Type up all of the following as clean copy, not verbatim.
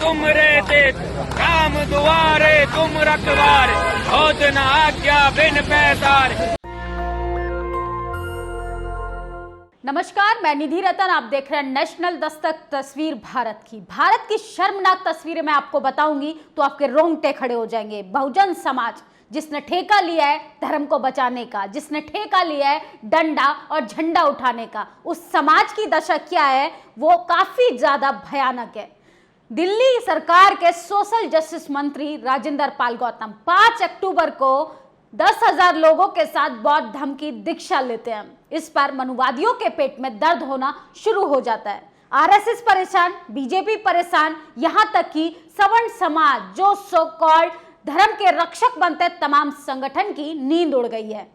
तुम रहते राम दुआरे तुम रखवारे, होत न आज्ञा बिन पैसारे। नमस्कार, मैं निधि रतन, आप देख रहे हैं नेशनल दस्तक तस्वीर भारत की। भारत की शर्मनाक तस्वीरें मैं आपको बताऊंगी तो आपके रोंगटे खड़े हो जाएंगे। बहुजन समाज जिसने ठेका लिया है धर्म को बचाने का, जिसने ठेका लिया है डंडा और झंडा उठाने का, उस समाज की दशा क्या है वो काफी ज्यादा भयानक है। दिल्ली सरकार के सोशल जस्टिस मंत्री राजेंद्र पाल गौतम 5 अक्टूबर को 10,000 लोगों के साथ बौद्ध धर्म की दीक्षा लेते हैं। इस पर मनुवादियों के पेट में दर्द होना शुरू हो जाता है। आरएसएस परेशान, बीजेपी परेशान, यहां तक कि सवर्ण समाज जो सो कॉल्ड धर्म के रक्षक बनते तमाम संगठन की नींद उड़ गई है।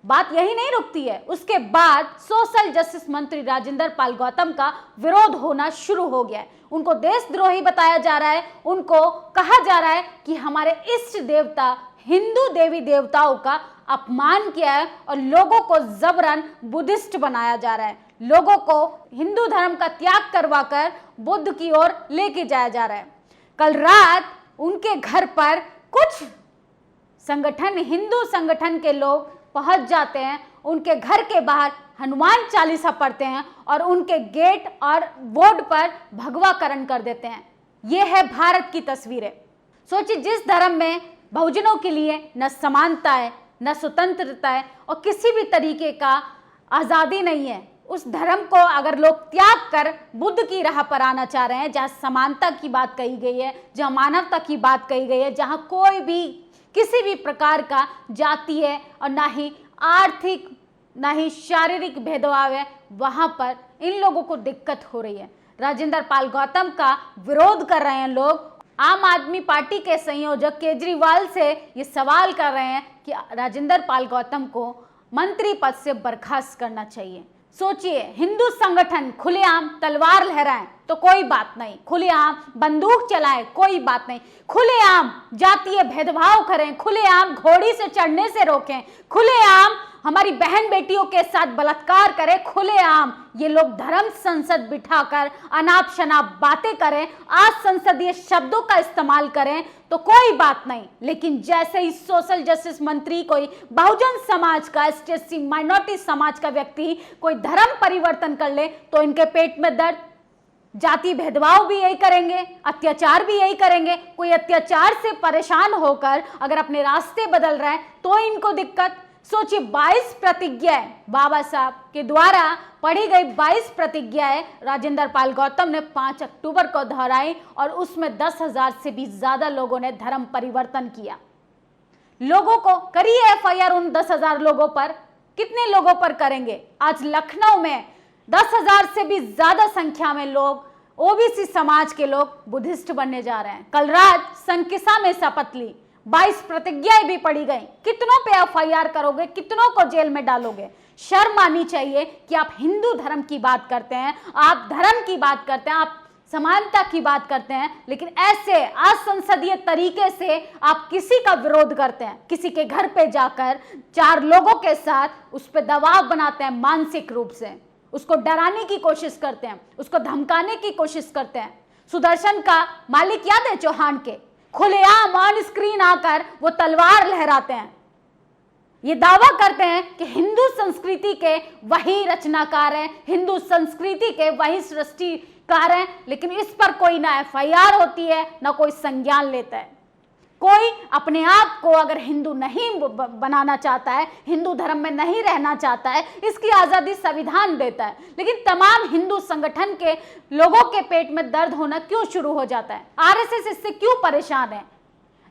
बात यही नहीं रुकती है, उसके बाद सोशल जस्टिस मंत्री राजेंद्र पाल गौतम का विरोध होना शुरू हो गया है। उनको देशद्रोही बताया जा रहा है, उनको कहा जा रहा है कि हमारे इष्ट देवता हिंदू देवी देवताओं का अपमान किया है और लोगों को जबरन बुद्धिस्ट बनाया जा रहा है। लोगों को हिंदू धर्म का त्याग करवाकर बुद्ध की ओर लेके जाया जा रहा है। कल रात उनके घर पर कुछ संगठन, हिंदू संगठन के लोग पहुंच जाते हैं, उनके घर के बाहर हनुमान चालीसा पढ़ते हैं और उनके गेट और बोर्ड पर भगवाकरण कर देते हैं। यह है भारत की तस्वीरें। सोचिए, जिस धर्म में बहुजनों के लिए न समानता है, न स्वतंत्रता है और किसी भी तरीके का आज़ादी नहीं है, उस धर्म को अगर लोग त्याग कर बुद्ध की राह पर आना चाह रहे हैं, जहाँ समानता की बात कही गई है, जहाँ मानवता की बात कही गई है, जहाँ कोई भी किसी भी प्रकार का जातीय और ना ही आर्थिक ना ही शारीरिक भेदभाव है, वहाँ पर इन लोगों को दिक्कत हो रही है। राजेंद्र पाल गौतम का विरोध कर रहे हैं लोग। आम आदमी पार्टी के संयोजक केजरीवाल से ये सवाल कर रहे हैं कि राजेंद्र पाल गौतम को मंत्री पद से बर्खास्त करना चाहिए। सोचिए, हिंदू संगठन खुलेआम तलवार लहराएं तो कोई बात नहीं, खुलेआम बंदूक चलाएं कोई बात नहीं, खुलेआम जातीय भेदभाव करें, खुलेआम घोड़ी से चढ़ने से रोकें, खुलेआम हमारी बहन बेटियों के साथ बलात्कार करें, खुलेआम ये लोग धर्म संसद बिठाकर अनाप शनाप बातें करें, आज संसदीय शब्दों का इस्तेमाल करें तो कोई बात नहीं। लेकिन जैसे ही सोशल जस्टिस मंत्री, कोई बहुजन समाज का, एसटी माइनॉरिटी समाज का व्यक्ति कोई धर्म परिवर्तन कर ले तो इनके पेट में दर्द। जाति भेदभाव भी यही करेंगे, अत्याचार भी यही करेंगे। कोई अत्याचार से परेशान होकर अगर अपने रास्ते बदल रहा है तो इनको दिक्कत। सोचिए, 22 प्रतिज्ञाएं बाबा साहब के द्वारा पढ़ी गई 22 प्रतिज्ञाएं राजेंद्र पाल गौतम ने 5 अक्टूबर को दोहराई और उसमें 10,000 से भी ज्यादा लोगों ने धर्म परिवर्तन किया। लोगों को करिए एफआईआर उन 10,000 लोगों पर, कितने लोगों पर करेंगे? आज लखनऊ में 10,000 से भी ज्यादा संख्या में लोग, ओबीसी समाज के लोग बुद्धिस्ट बनने जा रहे हैं। कल रात संकिसा में शपथ ली, 22 प्रतिज्ञाएं भी पढ़ी गई। कितनों पे एफआईआर करोगे, कितनों को जेल में डालोगे? शर्म आनी चाहिए कि आप हिंदू धर्म की बात करते हैं, आप धर्म की बात करते हैं, आप समानता की बात करते हैं, लेकिन ऐसे असंसदीय तरीके से आप किसी का विरोध करते हैं। किसी के घर पे जाकर 4 लोगों के साथ उस पर दबाव बनाते हैं, मानसिक रूप से उसको डराने की कोशिश करते हैं, उसको धमकाने की कोशिश करते हैं। सुदर्शन का मालिक याद है चौहान के, खुलेआम ऑन स्क्रीन आकर वो तलवार लहराते हैं, ये दावा करते हैं कि हिंदू संस्कृति के वही रचनाकार हैं, हिंदू संस्कृति के वही सृष्टिकार हैं, लेकिन इस पर कोई ना एफआईआर होती है, ना कोई संज्ञान लेता है। कोई अपने आप को अगर हिंदू नहीं बनाना चाहता है, हिंदू धर्म में नहीं रहना चाहता है, इसकी आज़ादी संविधान देता है, लेकिन तमाम हिंदू संगठन के लोगों के पेट में दर्द होना क्यों शुरू हो जाता है? आरएसएस इससे क्यों परेशान है?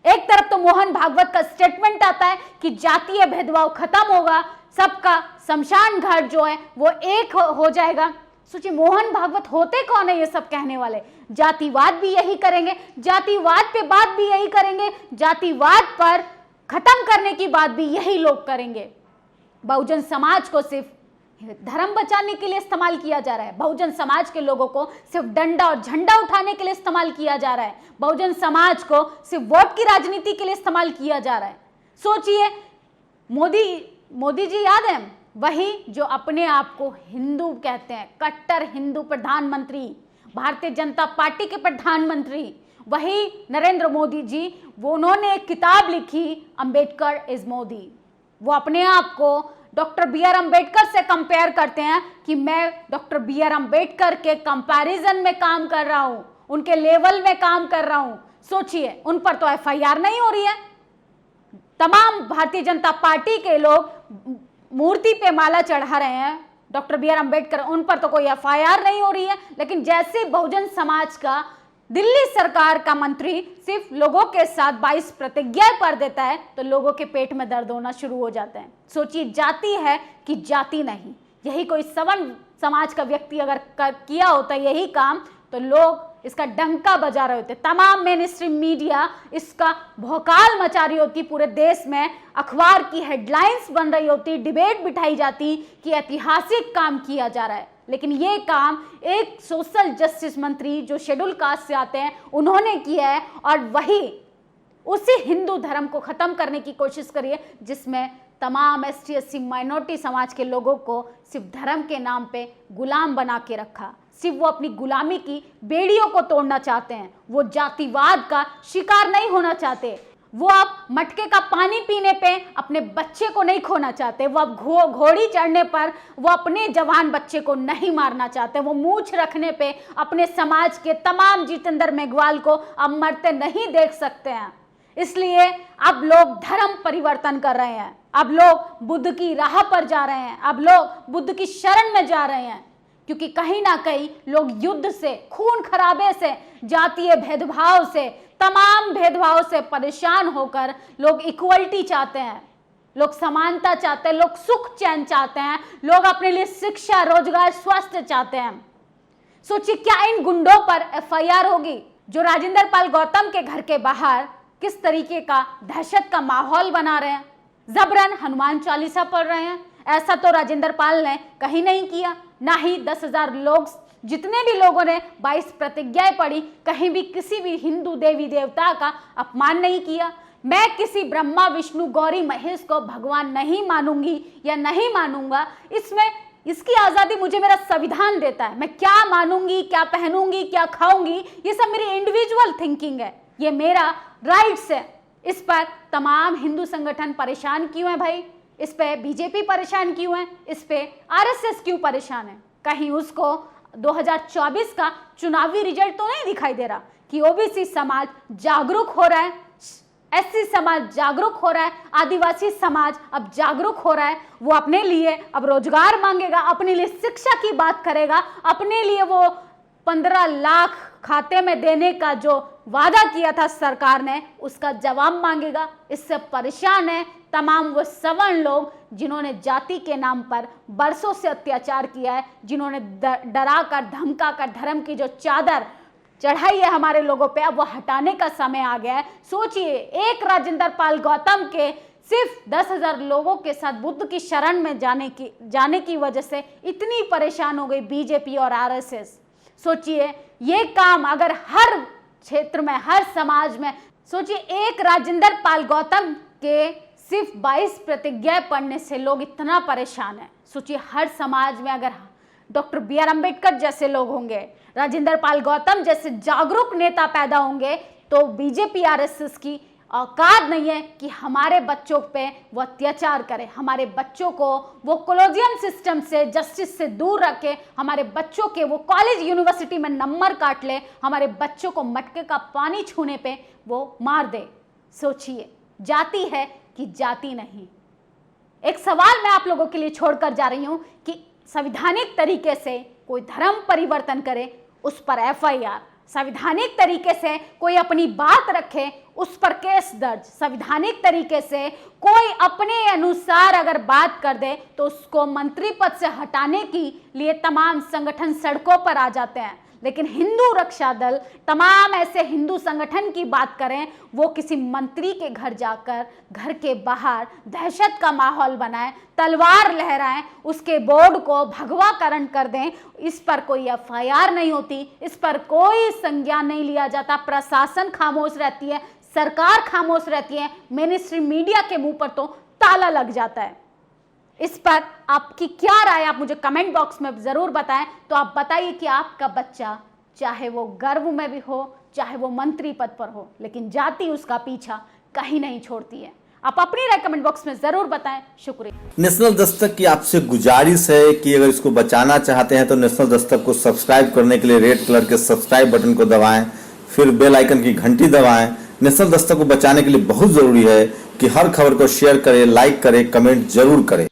एक तरफ तो मोहन भागवत का स्टेटमेंट आता है कि जातीय भेदभाव खत्म होगा, सबका शमशान घाट जो है वो एक हो जाएगा। सोचिए, मोहन भागवत होते कौन है ये सब कहने वाले? जातिवाद भी यही करेंगे, जातिवाद पे बात भी यही करेंगे, जातिवाद पर खत्म करने की बात भी यही लोग करेंगे। बहुजन समाज को सिर्फ धर्म बचाने के लिए इस्तेमाल किया जा रहा है, बहुजन समाज के लोगों को सिर्फ डंडा और झंडा उठाने के लिए इस्तेमाल किया जा रहा है, बहुजन समाज को सिर्फ वोट की राजनीति के लिए इस्तेमाल किया जा रहा है। सोचिए, मोदी जी याद है, वही जो अपने आप को हिंदू कहते हैं, कट्टर हिंदू प्रधानमंत्री, भारतीय जनता पार्टी के प्रधानमंत्री, वही नरेंद्र मोदी जी, वो उन्होंने एक किताब लिखी, अंबेडकर इज मोदी। वो अपने आप को डॉक्टर बी आर अम्बेडकर से कंपेयर करते हैं कि मैं डॉक्टर बी आर अम्बेडकर के कंपैरिजन में काम कर रहा हूं, उनके लेवल में काम कर रहा हूं। सोचिए, उन पर तो एफआईआर नहीं हो रही है। तमाम भारतीय जनता पार्टी के लोग मूर्ति पे माला चढ़ा रहे हैं डॉक्टर बी आर अम्बेडकर, उन पर तो कोई एफआईआर नहीं हो रही है। लेकिन जैसे बहुजन समाज का दिल्ली सरकार का मंत्री सिर्फ लोगों के साथ 22 प्रतिज्ञाएं पढ़ देता है तो लोगों के पेट में दर्द होना शुरू हो जाता है। सोचिए, जाति है कि जाति नहीं, यही कोई सवर्ण समाज का व्यक्ति अगर किया होता यही काम तो लोग इसका डंका बजा रहे होते। तमाम मेन स्ट्रीम मीडिया इसका भौकाल मचा रही होती, पूरे देश में अखबार की हेडलाइंस बन रही होती, डिबेट बिठाई जाती कि ऐतिहासिक काम किया जा रहा है। लेकिन ये काम एक सोशल जस्टिस मंत्री जो शेड्यूल कास्ट से आते हैं उन्होंने किया है, और वही उसी हिंदू धर्म को खत्म करने की कोशिश करी है जिसमें तमाम एसटी एससी माइनॉरिटी समाज के लोगों को सिर्फ धर्म के नाम पे गुलाम बना के रखा। सिर्फ वो अपनी गुलामी की बेड़ियों को तोड़ना चाहते हैं, वो जातिवाद का शिकार नहीं होना चाहते। वो अब मटके का पानी पीने पे अपने बच्चे को नहीं खोना चाहते, वो अब घोड़ी चढ़ने पर वो अपने जवान बच्चे को नहीं मारना चाहते, वो मूंछ रखने पे अपने समाज के तमाम जितेंद्र मेघवाल को अब मरते नहीं देख सकते हैं। इसलिए अब लोग धर्म परिवर्तन कर रहे हैं, अब लोग बुद्ध की राह पर जा रहे हैं, अब लोग बुद्ध की शरण में जा रहे हैं, क्योंकि कहीं ना कहीं लोग युद्ध से, खून खराबे से, जातीय भेदभाव से, तमाम भेदभाव से परेशान होकर लोग इक्वलिटी चाहते हैं, लोग समानता चाहते हैं, लोग सुख चैन चाहते हैं, लोग अपने लिए शिक्षा, रोजगार, स्वास्थ्य चाहते हैं। सोचिए, क्या इन गुंडों पर एफआईआर होगी जो राजेंद्र पाल गौतम के घर के बाहर किस तरीके का दहशत का माहौल बना रहे हैं, जबरन हनुमान चालीसा पढ़ रहे हैं? ऐसा तो राजेंद्र पाल ने कहीं नहीं किया, ना ही 10,000 लोग, जितने भी लोगों ने 22 प्रतिज्ञाएं पढ़ी, कहीं भी किसी भी हिंदू देवी देवता का अपमान नहीं किया। मैं किसी ब्रह्मा विष्णु गौरी महेश को भगवान नहीं मानूंगी या नहीं मानूंगा, इसमें इसकी आज़ादी मुझे मेरा संविधान देता है। मैं क्या मानूंगी, क्या पहनूंगी, क्या खाऊंगी, ये सब मेरी इंडिविजुअल थिंकिंग है, ये मेरा राइट्स है। इस पर तमाम हिंदू संगठन परेशान क्यों है भाई? इस पे बीजेपी परेशान क्यों है? इस पे आरएसएस क्यों परेशान है? कहीं उसको 2024 का चुनावी रिजल्ट तो नहीं दिखाई दे रहा कि ओबीसी समाज जागरूक हो रहा है, एससी समाज जागरूक हो रहा है, आदिवासी समाज अब जागरूक हो रहा है, वो अपने लिए अब रोजगार मांगेगा, अपने लिए शिक्षा की बात करेगा, अपने लिए वो 15 लाख खाते में देने का जो वादा किया था सरकार ने उसका जवाब मांगेगा। इससे परेशान है तमाम वो सवर्ण लोग जिन्होंने जाति के नाम पर बरसों से अत्याचार किया है, जिन्होंने डरा कर धमका कर धर्म की जो चादर चढ़ाई है हमारे लोगों पे, अब वो हटाने का समय आ गया है। सोचिए, एक राजेंद्र पाल गौतम के सिर्फ 10,000 लोगों के साथ बुद्ध की शरण में जाने की वजह से इतनी परेशान हो गई बीजेपी और आरएसएस। सोचिए, ये काम अगर हर क्षेत्र में, हर समाज में, सोचिए एक राजेंद्र पाल गौतम के सिर्फ 22 प्रतिज्ञाएं पढ़ने से लोग इतना परेशान है। सोचिए, हर समाज में अगर डॉक्टर बी आर अम्बेडकर जैसे लोग होंगे, राजेंद्र पाल गौतम जैसे जागरूक नेता पैदा होंगे, तो बीजेपी आरएसएस की औकात नहीं है कि हमारे बच्चों पे वो अत्याचार करे, हमारे बच्चों को वो कॉलेजियन सिस्टम से, जस्टिस से दूर रखे, हमारे बच्चों के वो कॉलेज यूनिवर्सिटी में नंबर काट ले, हमारे बच्चों को मटके का पानी छूने पे वो मार दे। सोचिए, जाति है कि जाति नहीं। एक सवाल मैं आप लोगों के लिए छोड़कर जा रही हूं कि संवैधानिक तरीके से कोई धर्म परिवर्तन करे उस पर एफआईआर, संवैधानिक तरीके से कोई अपनी बात रखे उस पर केस दर्ज, संवैधानिक तरीके से कोई अपने अनुसार अगर बात कर दे तो उसको मंत्री पद से हटाने के लिए तमाम संगठन सड़कों पर आ जाते हैं। लेकिन हिंदू रक्षा दल, तमाम ऐसे हिंदू संगठन की बात करें, वो किसी मंत्री के घर जाकर घर के बाहर दहशत का माहौल बनाएं, तलवार लहराएं, उसके बोर्ड को भगवाकरण कर दें, इस पर कोई एफआईआर नहीं होती, इस पर कोई संज्ञान नहीं लिया जाता, प्रशासन खामोश रहती है, सरकार खामोश रहती है, मेन स्ट्रीम मीडिया के मुंह पर तो ताला लग जाता है। इस पर आपकी क्या राय, आप मुझे कमेंट बॉक्स में जरूर बताएं। तो आप बताइए कि आपका बच्चा, चाहे वो गर्भ में भी हो, चाहे वो मंत्री पद पर हो, लेकिन जाति उसका पीछा कहीं नहीं छोड़ती है। आप अपनी राय कमेंट बॉक्स में जरूर बताएं। शुक्रिया। नेशनल दस्तक की आपसे गुजारिश है कि अगर इसको बचाना चाहते हैं तो नेशनल दस्तक को सब्सक्राइब करने के लिए रेड कलर के सब्सक्राइब बटन को दबाएं, फिर बेल आइकन की घंटी दबाएं। नेशनल दस्तक को बचाने के लिए बहुत जरूरी है कि हर खबर को शेयर करें, लाइक करें, कमेंट जरूर करें।